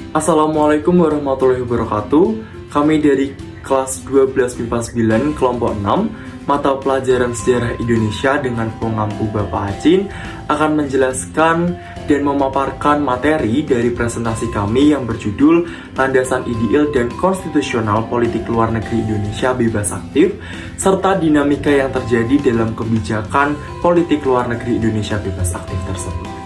Assalamualaikum warahmatullahi wabarakatuh. Kami dari kelas 12 MIPA 9 kelompok 6 mata pelajaran sejarah Indonesia dengan pengampu Bapak Acin akan menjelaskan dan memaparkan materi dari presentasi kami yang berjudul Landasan Ideal dan Konstitusional Politik Luar Negeri Indonesia Bebas Aktif serta dinamika yang terjadi dalam kebijakan politik luar negeri Indonesia bebas aktif tersebut.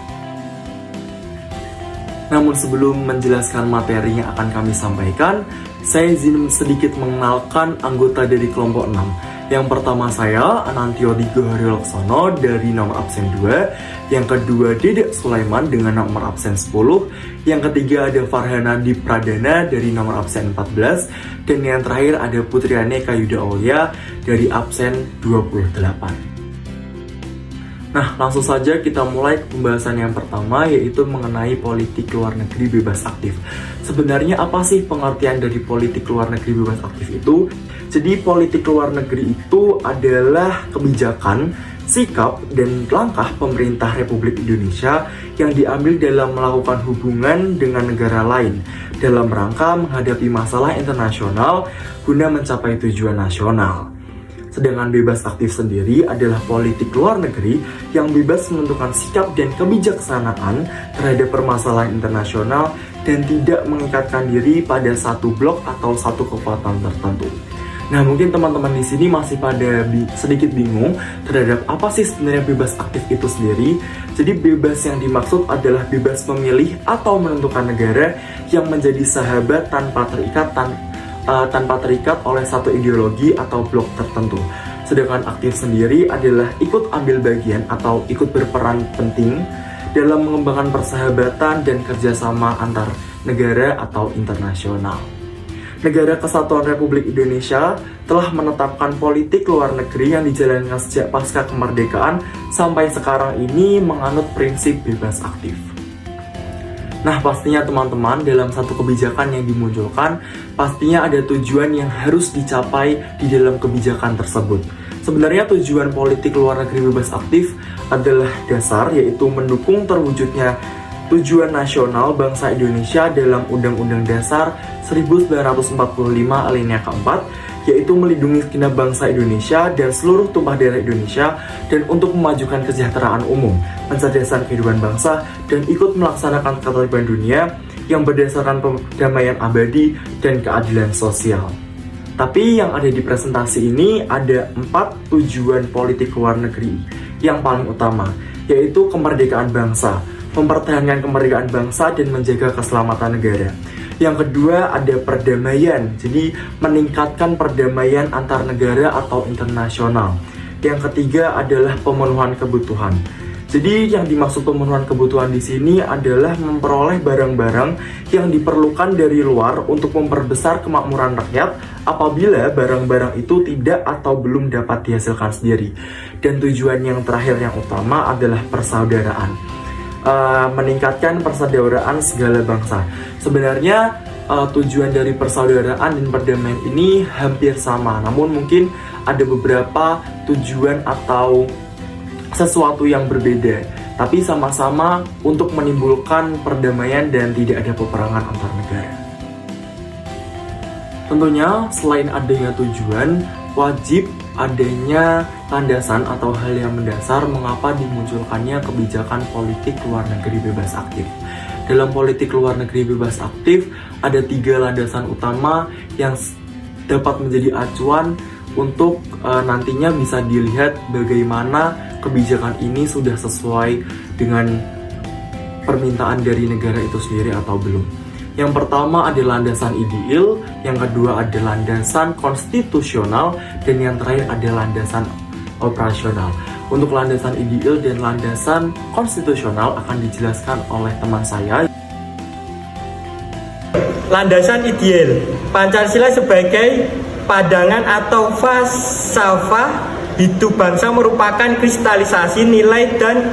Namun sebelum menjelaskan materi yang akan kami sampaikan, saya izin sedikit mengenalkan anggota dari kelompok 6. Yang pertama saya, Anantio Tigo Haryolaksono dari nomor absen 2. Yang kedua, Dedek Sulaiman dengan nomor absen 10. Yang ketiga ada Farhanandi Pradana dari nomor absen 14. Dan yang terakhir ada Putriane Kayuda Aulia dari absen 28. Nah, langsung saja kita mulai pembahasan yang pertama, yaitu mengenai politik luar negeri bebas aktif. Sebenarnya apa sih pengertian dari politik luar negeri bebas aktif itu? Jadi, politik luar negeri itu adalah kebijakan, sikap, dan langkah pemerintah Republik Indonesia yang diambil dalam melakukan hubungan dengan negara lain dalam rangka menghadapi masalah internasional guna mencapai tujuan nasional. Sedangkan bebas aktif sendiri adalah politik luar negeri yang bebas menentukan sikap dan kebijaksanaan terhadap permasalahan internasional dan tidak mengikatkan diri pada satu blok atau satu kekuatan tertentu. Nah, mungkin teman-teman di sini masih pada sedikit bingung terhadap apa sih sebenarnya bebas aktif itu sendiri. Jadi bebas yang dimaksud adalah bebas memilih atau menentukan negara yang menjadi sahabat tanpa terikat oleh satu ideologi atau blok tertentu. Sedangkan aktif sendiri adalah ikut ambil bagian atau ikut berperan penting dalam mengembangkan persahabatan dan kerjasama antar negara atau internasional. Negara Kesatuan Republik Indonesia telah menetapkan politik luar negeri yang dijalankan sejak pasca kemerdekaan sampai sekarang ini menganut prinsip bebas aktif. Nah, pastinya teman-teman, dalam satu kebijakan yang dimunculkan, pastinya ada tujuan yang harus dicapai di dalam kebijakan tersebut. Sebenarnya tujuan politik luar negeri bebas aktif adalah dasar, yaitu mendukung terwujudnya tujuan nasional bangsa Indonesia dalam Undang-Undang Dasar 1945 alinea keempat, yaitu melindungi segenap bangsa Indonesia dan seluruh tumpah darah Indonesia dan untuk memajukan kesejahteraan umum, pencerdasan kehidupan bangsa, dan ikut melaksanakan ketertiban dunia yang berdasarkan perdamaian abadi dan keadilan sosial. Tapi yang ada di presentasi ini ada 4 tujuan politik luar negeri yang paling utama, yaitu kemerdekaan bangsa, mempertahankan kemerdekaan bangsa dan menjaga keselamatan negara. Yang kedua ada perdamaian, jadi meningkatkan perdamaian antar negara atau internasional. Yang ketiga adalah pemenuhan kebutuhan. Jadi yang dimaksud pemenuhan kebutuhan di sini adalah memperoleh barang-barang yang diperlukan dari luar untuk memperbesar kemakmuran rakyat apabila barang-barang itu tidak atau belum dapat dihasilkan sendiri. Dan tujuan yang terakhir yang utama adalah persaudaraan. Meningkatkan persaudaraan segala bangsa. Sebenarnya tujuan dari persaudaraan dan perdamaian ini hampir sama, namun mungkin ada beberapa tujuan atau sesuatu yang berbeda, tapi sama-sama untuk menimbulkan perdamaian dan tidak ada peperangan antar negara. Tentunya selain adanya tujuan, wajib adanya landasan atau hal yang mendasar mengapa dimunculkannya kebijakan politik luar negeri bebas aktif. Dalam politik luar negeri bebas aktif, ada 3 landasan utama yang dapat menjadi acuan untuk nantinya bisa dilihat bagaimana kebijakan ini sudah sesuai dengan permintaan dari negara itu sendiri atau belum. Yang pertama ada landasan ideal, yang kedua ada landasan konstitusional, dan yang terakhir ada landasan operasional. Untuk landasan ideal dan landasan konstitusional akan dijelaskan oleh teman saya. Landasan ideal, Pancasila sebagai pandangan atau falsafah hidup bangsa merupakan kristalisasi nilai dan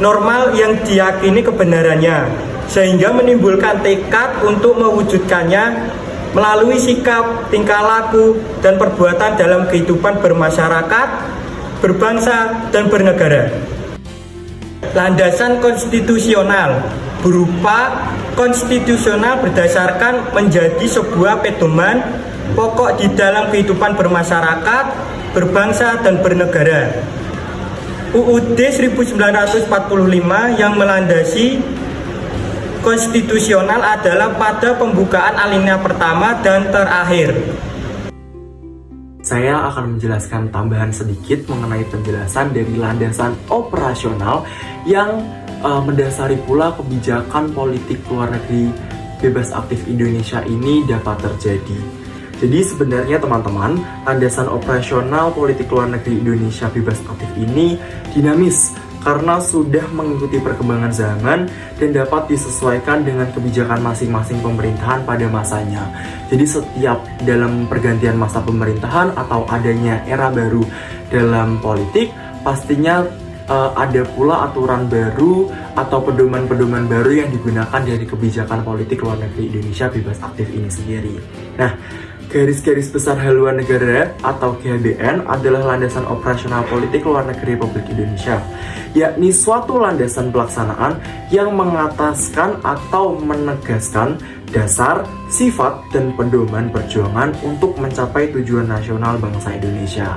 normal yang diyakini kebenarannya, sehingga menimbulkan tekad untuk mewujudkannya melalui sikap, tingkah laku, dan perbuatan dalam kehidupan bermasyarakat, berbangsa, dan bernegara. Landasan konstitusional, berupa konstitusional berdasarkan menjadi sebuah pedoman pokok di dalam kehidupan bermasyarakat, berbangsa, dan bernegara. UUD 1945 yang melandasi konstitusional adalah pada pembukaan alinea pertama dan terakhir. Saya akan menjelaskan tambahan sedikit mengenai penjelasan dari landasan operasional yang mendasari pula kebijakan politik luar negeri bebas aktif Indonesia ini dapat terjadi. Jadi sebenarnya teman-teman, landasan operasional politik luar negeri Indonesia bebas aktif ini dinamis karena sudah mengikuti perkembangan zaman dan dapat disesuaikan dengan kebijakan masing-masing pemerintahan pada masanya. Jadi setiap dalam pergantian masa pemerintahan atau adanya era baru dalam politik, pastinya ada pula aturan baru atau pedoman-pedoman baru yang digunakan dari kebijakan politik luar negeri Indonesia bebas aktif ini sendiri. Nah, garis-garis besar haluan negara atau GHBN adalah landasan operasional politik luar negeri Republik Indonesia, yakni suatu landasan pelaksanaan yang mengataskan atau menegaskan dasar, sifat, dan pedoman perjuangan untuk mencapai tujuan nasional bangsa Indonesia.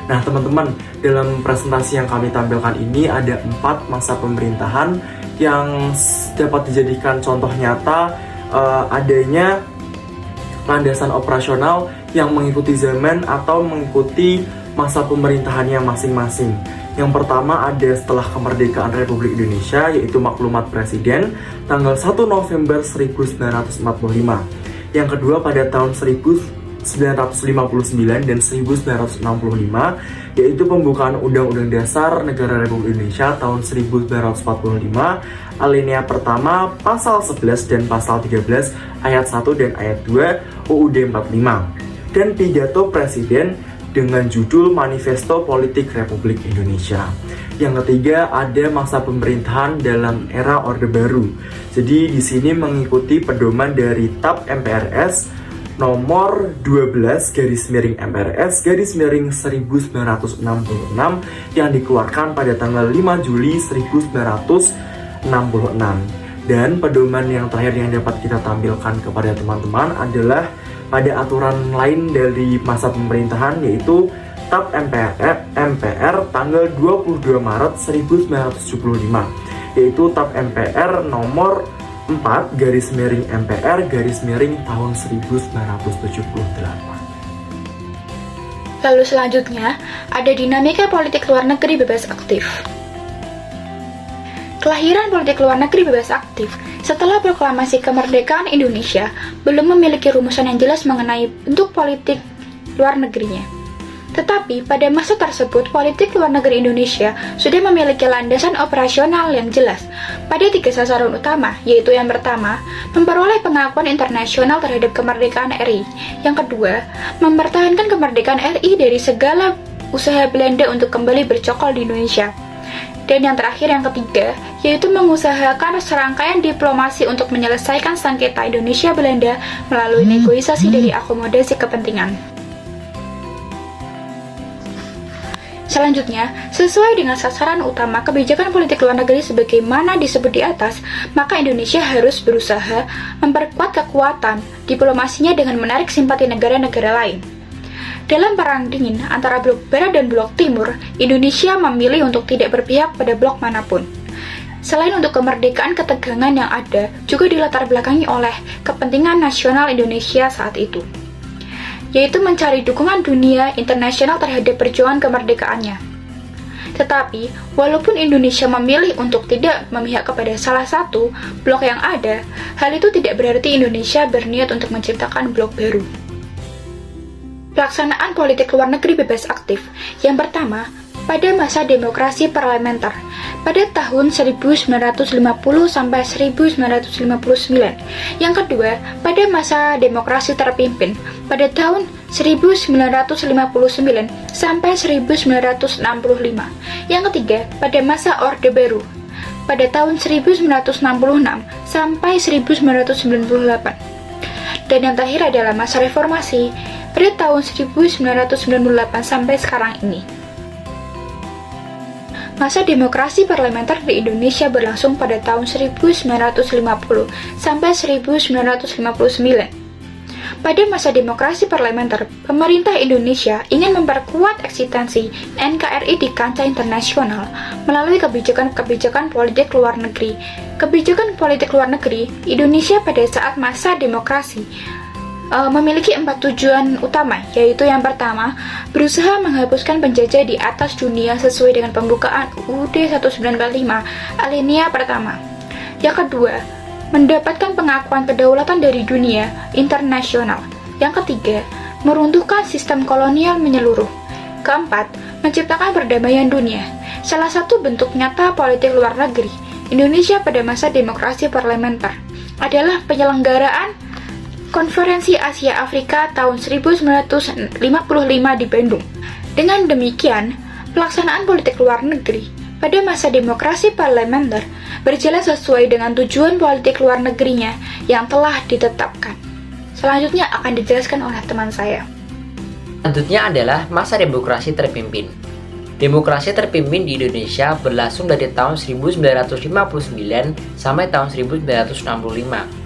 Nah teman-teman, dalam presentasi yang kami tampilkan ini ada 4 masa pemerintahan yang dapat dijadikan contoh nyata adanya landasan operasional yang mengikuti zaman atau mengikuti masa pemerintahannya masing-masing. Yang pertama ada setelah kemerdekaan Republik Indonesia, yaitu maklumat Presiden tanggal 1 November 1945. Yang kedua pada tahun 1959 dan 1965, yaitu pembukaan Undang-Undang Dasar Negara Republik Indonesia tahun 1945, alinea pertama pasal 11 dan pasal 13 ayat 1 dan ayat 2 UUD 45, dan pidato Presiden dengan judul Manifesto Politik Republik Indonesia. Yang ketiga ada masa pemerintahan dalam era Orde Baru. Jadi di sini mengikuti pedoman dari TAP MPRS nomor 12 garis miring MPRS garis miring 1966 yang dikeluarkan pada tanggal 5 Juli 1966. Dan pedoman yang terakhir yang dapat kita tampilkan kepada teman-teman adalah pada aturan lain dari masa pemerintahan, yaitu TAP MPR tanggal 22 Maret 1975, yaitu TAP MPR nomor 4 garis miring MPR garis miring tahun 1978. Lalu selanjutnya ada dinamika politik luar negeri bebas aktif. Kelahiran politik luar negeri bebas aktif setelah proklamasi kemerdekaan Indonesia belum memiliki rumusan yang jelas mengenai bentuk politik luar negerinya. Tetapi pada masa tersebut politik luar negeri Indonesia sudah memiliki landasan operasional yang jelas pada 3 sasaran utama, yaitu yang pertama, memperoleh pengakuan internasional terhadap kemerdekaan RI. Yang kedua, mempertahankan kemerdekaan RI dari segala usaha Belanda untuk kembali bercokol di Indonesia. Dan yang terakhir, yang ketiga, yaitu mengusahakan serangkaian diplomasi untuk menyelesaikan sengketa Indonesia-Belanda melalui negosiasi dari akomodasi kepentingan. Selanjutnya, sesuai dengan sasaran utama kebijakan politik luar negeri sebagaimana disebut di atas, maka Indonesia harus berusaha memperkuat kekuatan diplomasinya dengan menarik simpati negara-negara lain. Dalam perang dingin antara blok barat dan blok timur, Indonesia memilih untuk tidak berpihak pada blok manapun. Selain untuk kemerdekaan, ketegangan yang ada juga dilatar belakangi oleh kepentingan nasional Indonesia saat itu, yaitu mencari dukungan dunia internasional terhadap perjuangan kemerdekaannya. Tetapi, walaupun Indonesia memilih untuk tidak memihak kepada salah satu blok yang ada, hal itu tidak berarti Indonesia berniat untuk menciptakan blok baru. Pelaksanaan politik luar negeri bebas aktif. Yang pertama, pada masa demokrasi parlementer pada tahun 1950 sampai 1959. Yang kedua, pada masa demokrasi terpimpin pada tahun 1959 sampai 1965. Yang ketiga, pada masa Orde Baru pada tahun 1966 sampai 1998. Dan yang terakhir adalah masa reformasi pada tahun 1998 sampai sekarang ini. Masa demokrasi parlementer di Indonesia berlangsung pada tahun 1950 sampai 1959. Pada masa demokrasi parlementer, pemerintah Indonesia ingin memperkuat eksistensi NKRI di kancah internasional melalui kebijakan-kebijakan politik luar negeri. Kebijakan politik luar negeri Indonesia pada saat masa demokrasi memiliki 4 tujuan utama, yaitu yang pertama, berusaha menghapuskan penjajah di atas dunia sesuai dengan pembukaan UUD 1945 alinea pertama. Yang kedua, mendapatkan pengakuan kedaulatan dari dunia internasional. Yang ketiga, meruntuhkan sistem kolonial menyeluruh. Keempat, menciptakan perdamaian dunia. Salah satu bentuk nyata politik luar negeri Indonesia pada masa demokrasi parlementer adalah penyelenggaraan Konferensi Asia Afrika tahun 1955 di Bandung. Dengan demikian, pelaksanaan politik luar negeri pada masa demokrasi parlementer berjalan sesuai dengan tujuan politik luar negerinya yang telah ditetapkan. Selanjutnya akan dijelaskan oleh teman saya. Selanjutnya adalah masa demokrasi terpimpin. Demokrasi terpimpin di Indonesia berlangsung dari tahun 1959 sampai tahun 1965.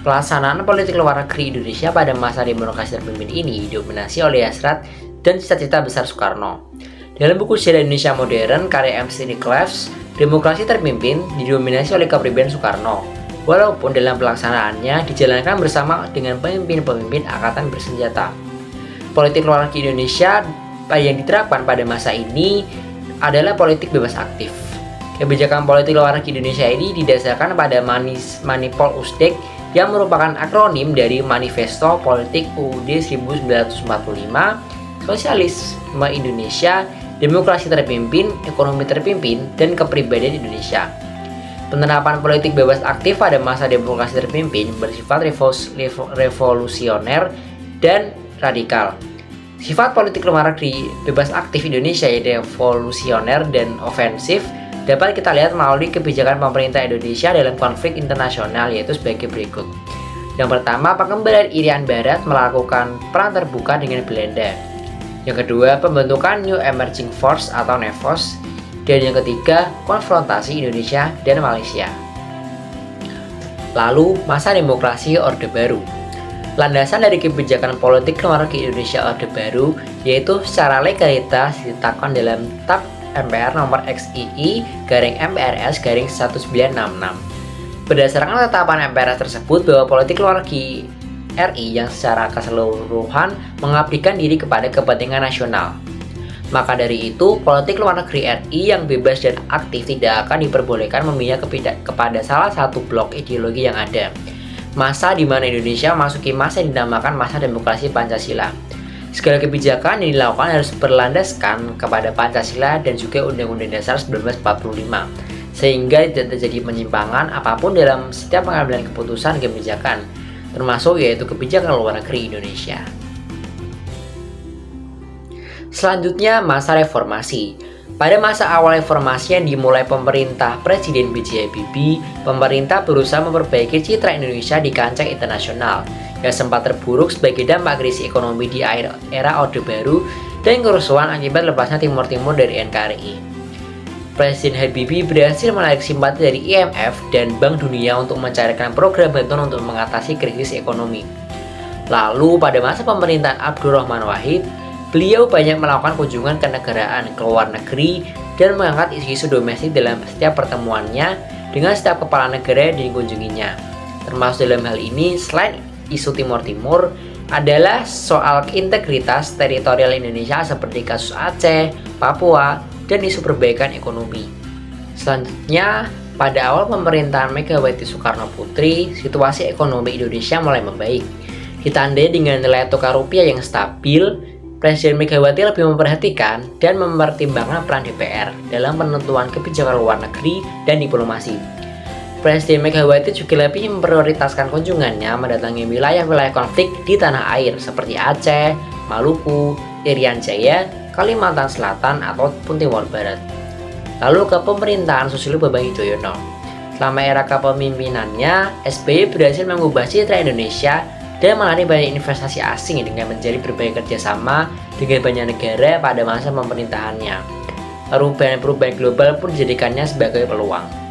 Pelaksanaan politik luar negeri Indonesia pada masa demokrasi terpimpin ini didominasi oleh hasrat dan cita-cita besar Soekarno. Dalam buku Sejarah Indonesia Modern karya M.C. Nicholas, demokrasi terpimpin didominasi oleh kepemimpinan Soekarno, walaupun dalam pelaksanaannya dijalankan bersama dengan pemimpin-pemimpin angkatan bersenjata. Politik luar negeri Indonesia yang diterapkan pada masa ini adalah politik bebas aktif. Kebijakan politik luar negeri Indonesia ini didasarkan pada Manipol Usdek yang merupakan akronim dari Manifesto Politik UUD 1945, Sosialisme Indonesia, Demokrasi Terpimpin, Ekonomi Terpimpin, dan Kepribadian Indonesia. Penerapan politik bebas aktif pada masa demokrasi terpimpin bersifat revolusioner dan radikal. Sifat politik luar negeri bebas aktif Indonesia yaitu revolusioner dan ofensif dapat kita lihat melalui kebijakan pemerintah Indonesia dalam konflik internasional, yaitu sebagai berikut. Yang pertama, pengembalian Irian Barat melakukan perang terbuka dengan Belanda. Yang kedua, pembentukan New Emerging Force atau NEFOS. Dan yang ketiga, konfrontasi Indonesia dan Malaysia. Lalu, masa demokrasi Orde Baru. Landasan dari kebijakan politik luar negeri Indonesia Orde Baru yaitu secara legalitas ditetapkan dalam TAP MPR nomor XII-MPRS-1966. Berdasarkan ketetapan MPRS tersebut bahwa politik luar negeri RI yang secara keseluruhan mengabdikan diri kepada kepentingan nasional. Maka dari itu, politik luar negeri RI yang bebas dan aktif tidak akan diperbolehkan memihak kepada salah satu blok ideologi yang ada. Masa di mana Indonesia memasuki masa yang dinamakan masa demokrasi Pancasila. Segala kebijakan yang dilakukan harus berlandaskan kepada Pancasila dan juga Undang-Undang Dasar 1945, sehingga tidak terjadi penyimpangan apapun dalam setiap pengambilan keputusan kebijakan, termasuk yaitu kebijakan luar negeri Indonesia. Selanjutnya, masa reformasi. Pada masa awal reformasi yang dimulai pemerintah Presiden B.J. Habibie, pemerintah berusaha memperbaiki citra Indonesia di kancah internasional yang sempat terpuruk sebagai dampak krisis ekonomi di akhir era Orde Baru dan kerusuhan akibat lepasnya Timur Timur dari NKRI. Presiden Habibie berhasil menarik simpati dari IMF dan Bank Dunia untuk mencarikan program bantuan untuk mengatasi krisis ekonomi. Lalu pada masa pemerintahan Abdurrahman Wahid, beliau banyak melakukan kunjungan kenegaraan ke luar negeri dan mengangkat isu-isu domestik dalam setiap pertemuannya dengan setiap kepala negara yang dikunjunginya. Termasuk dalam hal ini, selain isu Timur Timur, adalah soal integritas teritorial Indonesia seperti kasus Aceh, Papua, dan isu perbaikan ekonomi. Selanjutnya, pada awal pemerintahan Megawati Soekarno Putri, situasi ekonomi Indonesia mulai membaik. Ditandai dengan nilai tukar rupiah yang stabil, Presiden Megawati lebih memperhatikan dan mempertimbangkan peran DPR dalam penentuan kebijakan luar negeri dan diplomasi. Presiden Megawati juga lebih memprioritaskan kunjungannya mendatangi wilayah-wilayah konflik di tanah air seperti Aceh, Maluku, Irian Jaya, Kalimantan Selatan ataupun Timur Barat. Lalu ke pemerintahan Susilo Bambang Yudhoyono. Selama era kepemimpinannya, SBY berhasil mengubah citra Indonesia dan menarik banyak investasi asing dengan menjadi berbagai kerjasama dengan banyak negara pada masa pemerintahannya. lalu perubahan global pun dijadikannya sebagai peluang.